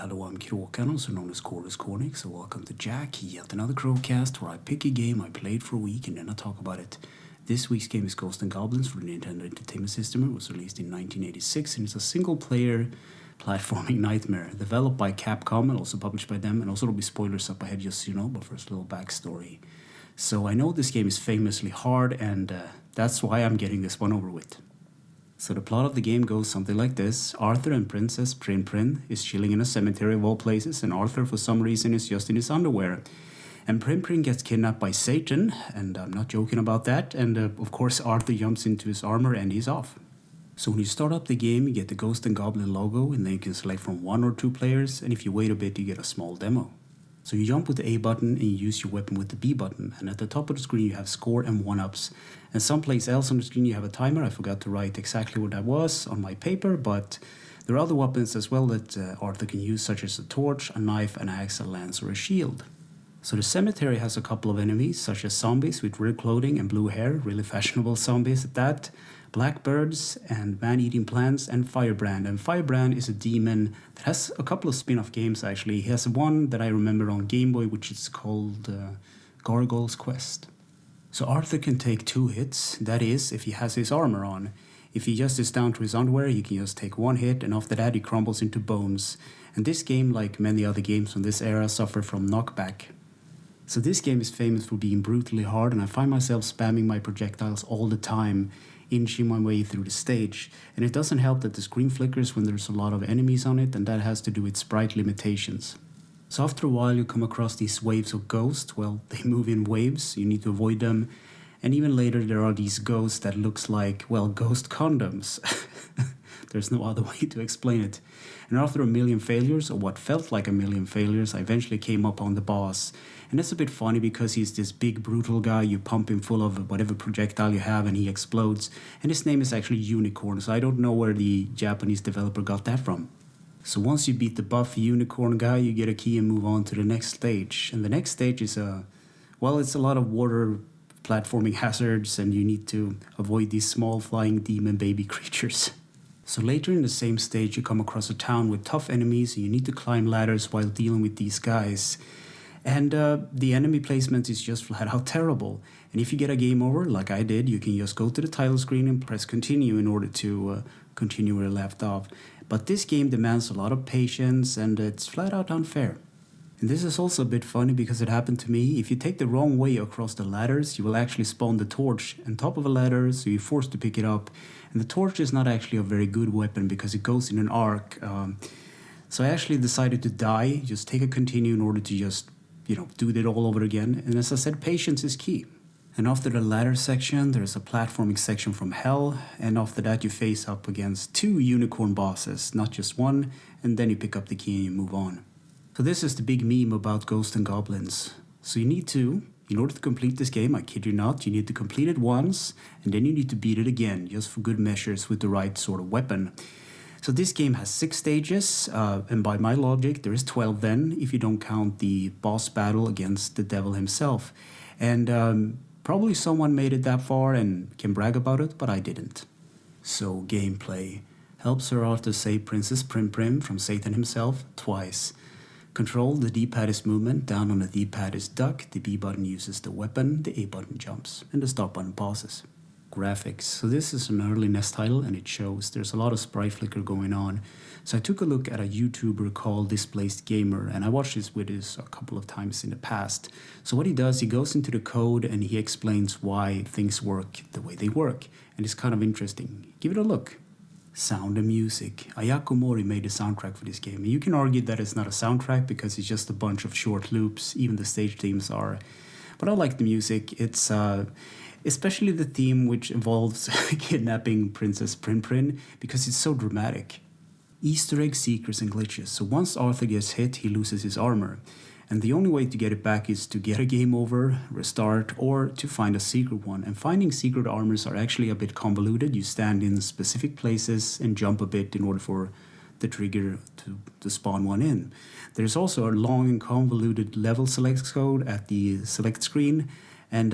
Hello, I'm Kråkan, also known as Corny, so welcome to Yacc, yet another Crowcast where I pick a game I played for a week and then I talk about it. This week's game is Ghosts and Goblins for the Nintendo Entertainment System. It was released in 1986 and it's a single-player platforming nightmare developed by Capcom and also published by them, and also there'll be spoilers up ahead just so you know, but first a little backstory. So I know this game is famously hard and that's why I'm getting this one over with. So the plot of the game goes something like this. Arthur and Princess Prin-Prin is chilling in a cemetery of all places, and Arthur for some reason is just in his underwear. And Prin-Prin gets kidnapped by Satan, and I'm not joking about that, and of course Arthur jumps into his armor and he's off. So when you start up the game, you get the Ghost and Goblin logo, and then you can select from 1 or 2 players, and if you wait a bit you get a small demo. So you jump with the A button and you use your weapon with the B button, and at the top of the screen you have score and 1-ups. And someplace else on the screen you have a timer. I forgot to write exactly what that was on my paper, but there are other weapons as well that Arthur can use, such as a torch, a knife, an axe, a lance, or a shield. So the cemetery has a couple of enemies, such as zombies with red clothing and blue hair, really fashionable zombies at that, blackbirds and man-eating plants, and Firebrand. And Firebrand is a demon that has a couple of spin-off games actually. He has one that I remember on Game Boy, which is called Gargoyle's Quest. So Arthur can take 2 hits, that is, if he has his armor on. If he just is down to his underwear, he can just take 1 hit, and after that he crumbles into bones. And this game, like many other games from this era, suffer from knockback. So this game is famous for being brutally hard, and I find myself spamming my projectiles all the time, inching my way through the stage. And it doesn't help that the screen flickers when there's a lot of enemies on it, and that has to do with sprite limitations. So after a while you come across these waves of ghosts. Well, they move in waves, you need to avoid them. And even later there are these ghosts that looks like, well, ghost condoms. There's no other way to explain it. And after a million failures, or what felt like a million failures, I eventually came up on the boss. And it's a bit funny because he's this big brutal guy, you pump him full of whatever projectile you have and he explodes. And his name is actually Unicorn, so I don't know where the Japanese developer got that from. So once you beat the buff unicorn guy, you get a key and move on to the next stage. And the next stage is it's a lot of water platforming hazards, and you need to avoid these small flying demon baby creatures. So later in the same stage you come across a town with tough enemies, and you need to climb ladders while dealing with these guys. And the enemy placement is just flat out terrible. And if you get a game over, like I did, you can just go to the title screen and press continue in order to continue where you left off. But this game demands a lot of patience, and it's flat out unfair. And this is also a bit funny because it happened to me. If you take the wrong way across the ladders, you will actually spawn the torch on top of a ladder, so you're forced to pick it up. And the torch is not actually a very good weapon because it goes in an arc. So I actually decided to die, just take a continue in order to just, do it all over again. And as I said, patience is key. And after the ladder section, there's a platforming section from hell, and after that you face up against 2 unicorn bosses, not just 1, and then you pick up the key and you move on. So this is the big meme about Ghosts and Goblins. So you need to, in order to complete this game, I kid you not, you need to complete it once, and then you need to beat it again, just for good measures with the right sort of weapon. So this game has 6 stages, and by my logic there is 12 then, if you don't count the boss battle against the devil himself. And probably someone made it that far and can brag about it, but I didn't. So gameplay. Help Sir Arthur save Princess Prin-Prin from Satan himself twice. Control, the D-pad is movement, down on the D-pad is duck, the B button uses the weapon, the A button jumps, and the stop button pauses. Graphics. So this is an early NES title and it shows there's a lot of sprite flicker going on. So I took a look at a YouTuber called Displaced Gamer, and I watched his videos a couple of times in the past. So what he does, he goes into the code and he explains why things work the way they work, and it's kind of interesting. Give it a look. Sound and music. Yacc made the soundtrack for this game. And you can argue that it's not a soundtrack because it's just a bunch of short loops, even the stage themes are. But I like the music. It's especially the theme which involves kidnapping Princess Prin-Prin because it's so dramatic. Easter egg seekers and glitches. So once Arthur gets hit, he loses his armor. And the only way to get it back is to get a game over, restart, or to find a secret one. And finding secret armors are actually a bit convoluted. You stand in specific places and jump a bit in order for the trigger to spawn one in. There's also a long and convoluted level select code at the select screen. And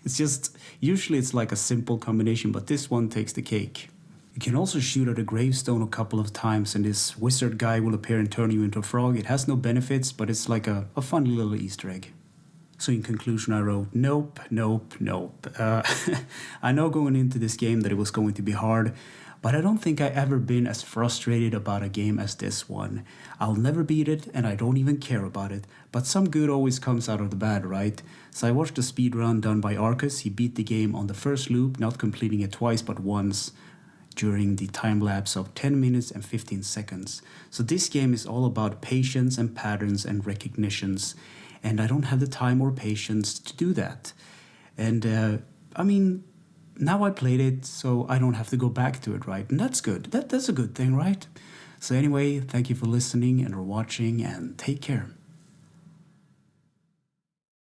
it's just, usually it's like a simple combination, but this one takes the cake. You can also shoot at a gravestone a couple of times and this wizard guy will appear and turn you into a frog. It has no benefits, but it's like a funny little Easter egg. So in conclusion, I wrote, nope. I know going into this game that it was going to be hard, but I don't think I've ever been as frustrated about a game as this one. I'll never beat it, and I don't even care about it, but some good always comes out of the bad, right? So I watched a speedrun done by Arcus. He beat the game on the first loop, not completing it twice but once, during the time lapse of 10 minutes and 15 seconds. So this game is all about patience and patterns and recognitions, and I don't have the time or patience to do that. And now I played it, so I don't have to go back to it, right? And that's good. That's a good thing, right? So anyway, thank you for listening and for watching, and take care.